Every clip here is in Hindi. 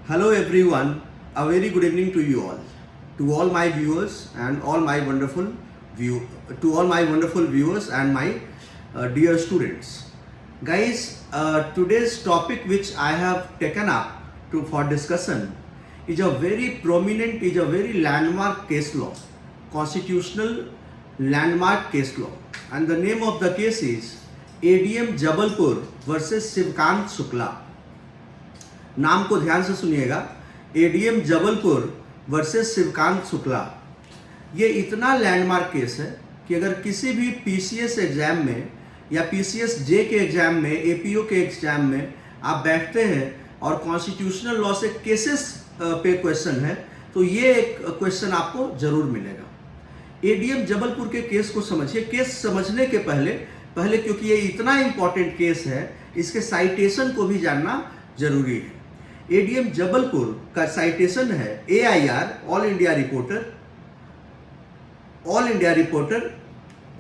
Hello everyone, a very good evening to you all, to all my viewers and all my wonderful viewers and my dear students. Guys, today's topic which I have taken up for discussion is a very landmark case law, constitutional landmark case law, and the name of the case is ADM Jabalpur versus Shivkant Shukla. नाम को ध्यान से सुनिएगा, एडीएम जबलपुर वर्सेस शिवकांत शुक्ला। ये इतना लैंडमार्क केस है कि अगर किसी भी पीसीएस एग्जाम में या पीसीएस जे के एग्जाम में, एपीओ के एग्जाम में आप बैठते हैं और कॉन्स्टिट्यूशनल लॉ से केसेस पे क्वेश्चन है तो ये एक क्वेश्चन आपको जरूर मिलेगा। एडीएम जबलपुर के केस को समझिए। केस समझने के पहले क्योंकि ये इतना इंपॉर्टेंट केस है, इसके साइटेशन को भी जानना जरूरी है। एडीएम जबलपुर का साइटेशन है AIR all India reporter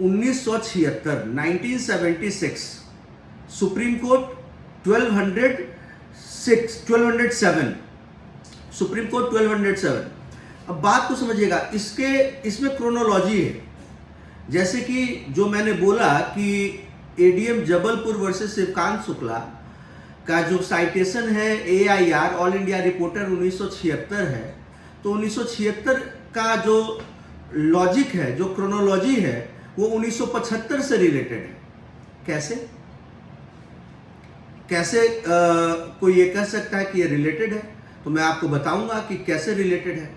1976 supreme court 1207 supreme court 1207। अब बात को समझिएगा, इसमें क्रोनोलॉजी है। जैसे कि जो मैंने बोला कि एडीएम जबलपुर वर्सेस शिवकांत शुक्ला का जो साइटेशन है AIR ऑल इंडिया रिपोर्टर 1976 है, तो 1976 का जो लॉजिक है, जो क्रोनोलॉजी है, वो 1975 से रिलेटेड है। कैसे कोई ये कह सकता है कि ये रिलेटेड है? तो मैं आपको बताऊंगा कि कैसे रिलेटेड है।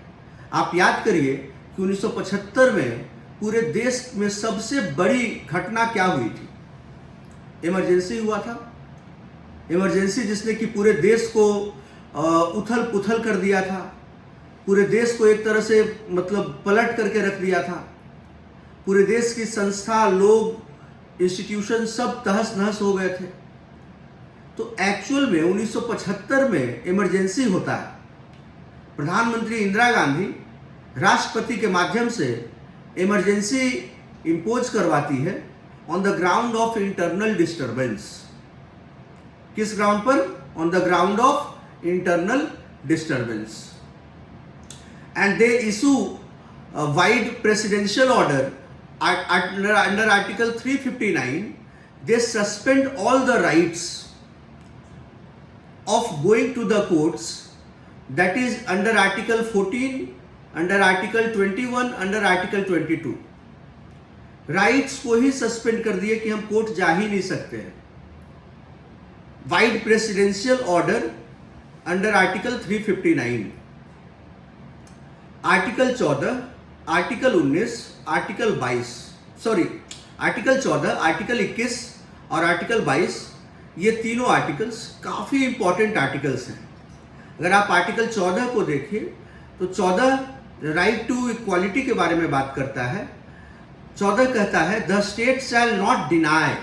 आप याद करिए कि 1975 में पूरे देश में सबसे बड़ी घटना क्या हुई थी? इमरजेंसी हुआ था। इमरजेंसी जिसने कि पूरे देश को उथल पुथल कर दिया था, पूरे देश को एक तरह से मतलब पलट करके रख दिया था। पूरे देश की संस्था, लोग, इंस्टीट्यूशन सब तहस नहस हो गए थे। तो एक्चुअल में 1975 में इमरजेंसी होता है। प्रधानमंत्री इंदिरा गांधी राष्ट्रपति के माध्यम से इमरजेंसी इंपोज करवाती है on the ground of internal disturbance. किस ग्राउंड पर? On the ground of internal disturbance. And they issue vide presidential order under article 359। They suspend all the rights of going to the courts, that is under article 14, under article 21, under article 22। Rights को ही सस्पेंड कर दिए कि हम कोर्ट जा ही नहीं सकते हैं। Wide presidential order under article 359, article 14, article 19, article 22, article 14, article 21 और आर्टिकल 22, ये तीनों आर्टिकल्स काफी इंपॉर्टेंट आर्टिकल्स हैं। अगर आप आर्टिकल 14 को देखिए तो 14 राइट टू इक्वालिटी के बारे में बात करता है। 14 कहता है the state shall not deny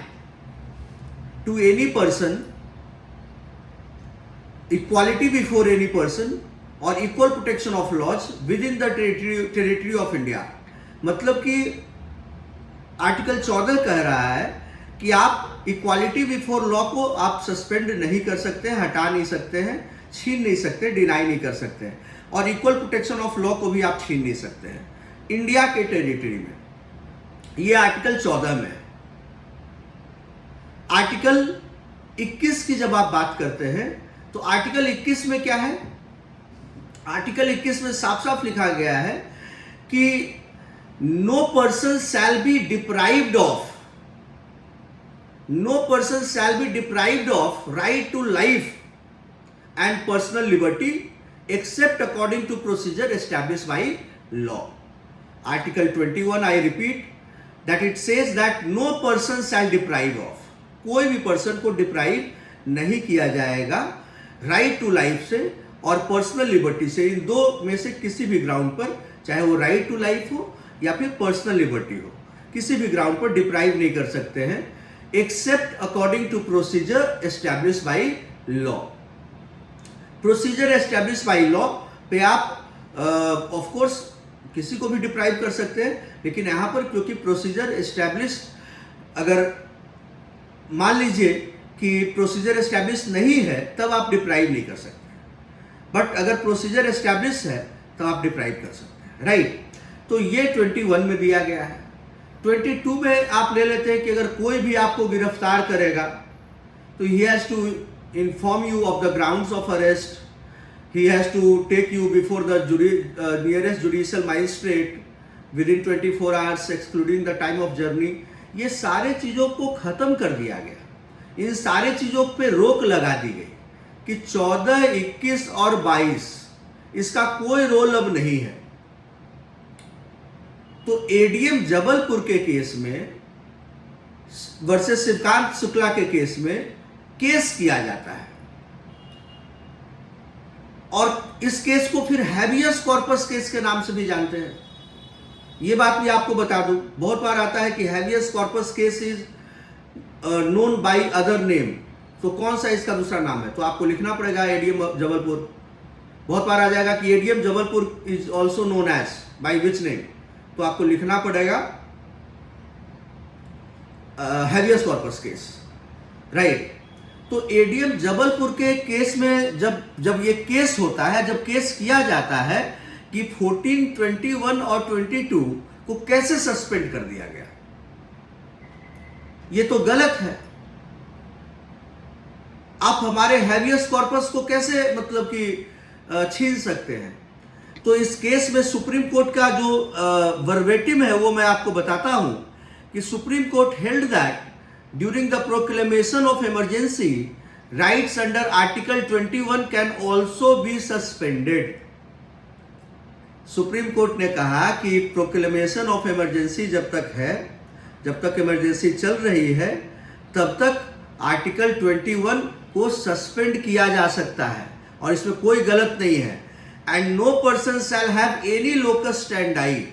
to any person equality before any person और equal protection of laws within the territory of India। मतलब कि आर्टिकल 14 कह रहा है कि आप इक्वालिटी बिफोर लॉ को आप सस्पेंड नहीं कर सकते, हटा नहीं सकते हैं, छीन नहीं सकते, डिनाई नहीं कर सकते हैं, और इक्वल प्रोटेक्शन ऑफ लॉ को भी आप छीन नहीं सकते हैं इंडिया के टेरिटरी में। ये आर्टिकल 14 में है। आर्टिकल 21 की जब आप बात करते हैं तो आर्टिकल 21 में क्या है? आर्टिकल 21 में साफ साफ लिखा गया है कि no person shall be deprived of right to life and personal liberty except according to procedure established by law. Article 21, I repeat, that it says that no person shall deprive of, कोई भी पर्सन को डिप्राइव नहीं किया जाएगा राइट टू लाइफ से और पर्सनल लिबर्टी से। इन दो में से किसी भी ग्राउंड पर, चाहे वो राइट टू लाइफ हो या फिर पर्सनल लिबर्टी हो, किसी भी ग्राउंड पर डिप्राइव नहीं कर सकते हैं except according to procedure established by law. Procedure established by law पे आप ऑफ कोर्स किसी को भी डिप्राइव कर सकते हैं, लेकिन यहां पर क्योंकि प्रोसीजर एस्टैब्लिश्ड, अगर मान लीजिए कि प्रोसीजर एस्टैब्लिश नहीं है तब आप डिप्राइव नहीं कर सकते। बट अगर प्रोसीजर एस्टैब्लिश है तो आप डिप्राइव कर सकते हैं, राइट। तो ये 21 में दिया गया है। 22 में आप ले लेते हैं कि अगर कोई भी आपको गिरफ्तार करेगा तो he has to inform you of the grounds of arrest, he has to take you before the nearest judicial magistrate within 24 hours excluding the time of journey। ये सारे चीज़ों को ख़त्म कर दिया गया, इन सारे चीज़ों पे रोक लगा दी गई कि 14, 21 और 22 इसका कोई रोल अब नहीं है। तो एडीएम जबलपुर के केस में वर्सेस शिवकांत शुक्ला के केस में केस किया जाता है, और इस केस को फिर हैबियस कॉर्पस केस के नाम से भी जानते हैं। ये बात भी आपको बता दूं, बहुत बार आता है कि habeas corpus case is known by other name, तो कौन सा इसका दूसरा नाम है? तो आपको लिखना पड़ेगा एडीएम जबलपुर। बहुत बार आ जाएगा कि ADM Jabalpur is also known as by which name, तो आपको लिखना पड़ेगा हैबियस कॉर्पस केस, राइट। तो एडीएम जबलपुर के केस में जब ये केस होता है, जब केस किया जाता है कि 14, 21 और 22 को कैसे सस्पेंड कर दिया गया, ये तो गलत है। आप हमारे हैबियस कॉर्पस को कैसे मतलब कि छीन सकते हैं? तो इस केस में सुप्रीम कोर्ट का जो वर्बेटिम है वो मैं आपको बताता हूं कि supreme court held that during the proclamation of emergency, rights under Article 21 can also be suspended। Supreme court ने कहा कि प्रोक्लेमेशन ऑफ इमरजेंसी जब तक है, जब तक इमरजेंसी चल रही है, तब तक आर्टिकल 21 को सस्पेंड किया जा सकता है, और इसमें कोई गलत नहीं है। And no person shall have any locus standi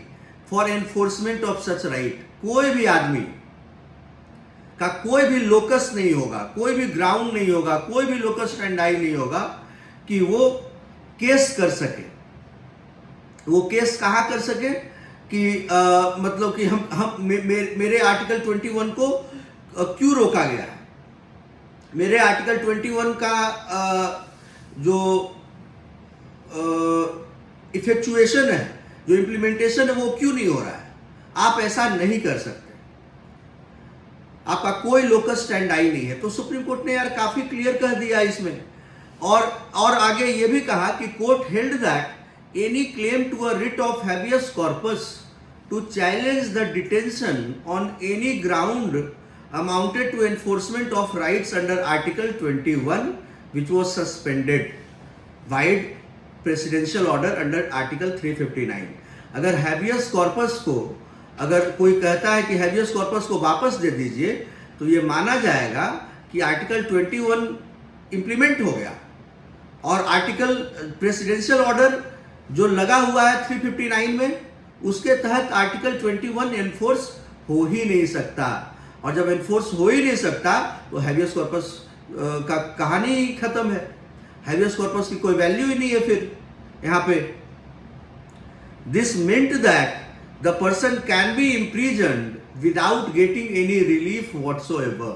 for enforcement of such right. कोई भी आदमी का कोई भी लोकस नहीं होगा, कोई भी ग्राउंड नहीं होगा, कोई भी लोकस स्टैंडाई नहीं होगा कि वो केस कर सके। वो केस कहाँ कर सके कि मतलब कि मेरे आर्टिकल 21 को क्यों रोका गया है, मेरे आर्टिकल 21 का जो इफेक्चुएशन है, जो इम्प्लीमेंटेशन है, वो क्यों नहीं हो रहा है। आप ऐसा नहीं कर सकते, आपका कोई लोकस स्टैंड आई नहीं है। तो सुप्रीम कोर्ट ने यार काफी क्लियर कर दिया इसमें, और आगे ये भी कहा कि court held that any claim to a writ of habeas corpus to challenge the detention on any ground amounted to enforcement of rights under article 21 which was suspended vide presidential order under article 359। अगर हैबियस कॉर्पस को, अगर कोई कहता है कि हैबियस कॉर्पस को वापस दे दीजिए, तो ये माना जाएगा कि आर्टिकल 21 इंप्लीमेंट हो गया, और आर्टिकल प्रेसिडेंशियल ऑर्डर जो लगा हुआ है 359 में, उसके तहत आर्टिकल 21 एनफोर्स हो ही नहीं सकता। और जब एनफोर्स हो ही नहीं सकता तो हैबियस कॉर्पस का कहानी ही खत्म है, हैबियस कॉर्पस की कोई वैल्यू ही नहीं है फिर यहाँ पे। This meant that the person can be imprisoned without getting any relief whatsoever,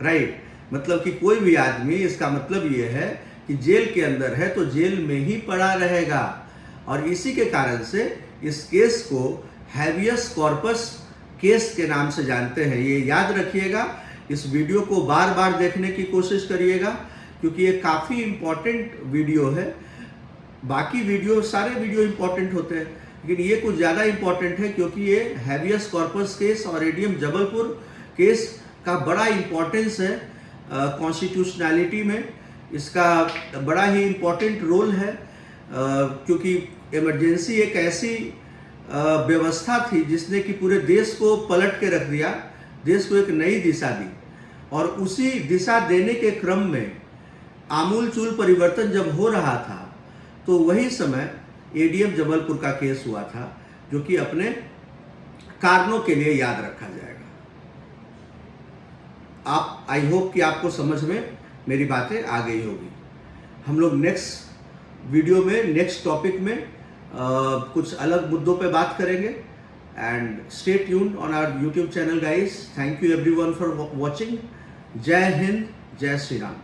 right। मतलब कि कोई भी आदमी, इसका मतलब ये है कि जेल के अंदर है तो जेल में ही पड़ा रहेगा, और इसी के कारण से इस केस को हैबियस कॉर्पस केस के नाम से जानते हैं। ये याद रखिएगा, इस वीडियो को बार बार देखने की कोशिश करिएगा, क्योंकि ये काफ़ी इम्पॉर्टेंट वीडियो है। बाकी वीडियो, सारे वीडियो इम्पॉर्टेंट होते हैं, लेकिन ये कुछ ज़्यादा इम्पॉर्टेंट है क्योंकि ये हैबियस कॉर्पस केस और एडीएम जबलपुर केस का बड़ा इम्पॉर्टेंस है कॉन्स्टिट्यूशनैलिटी में। इसका बड़ा ही इम्पॉर्टेंट रोल है, क्योंकि इमरजेंसी एक ऐसी व्यवस्था थी जिसने कि पूरे देश को पलट के रख दिया, देश को एक नई दिशा दी, और उसी दिशा देने के क्रम में आमूलचूल परिवर्तन जब हो रहा था, तो वही समय एडीएम जबलपुर का केस हुआ था, जो कि अपने कारणों के लिए याद रखा जाएगा। आप, आई होप कि आपको समझ में मेरी बातें आ गई होगी। हम लोग नेक्स्ट वीडियो में, नेक्स्ट टॉपिक में कुछ अलग मुद्दों पे बात करेंगे। And stay tuned on our YouTube channel guys. Thank you everyone for watching. जय हिंद, जय श्री राम।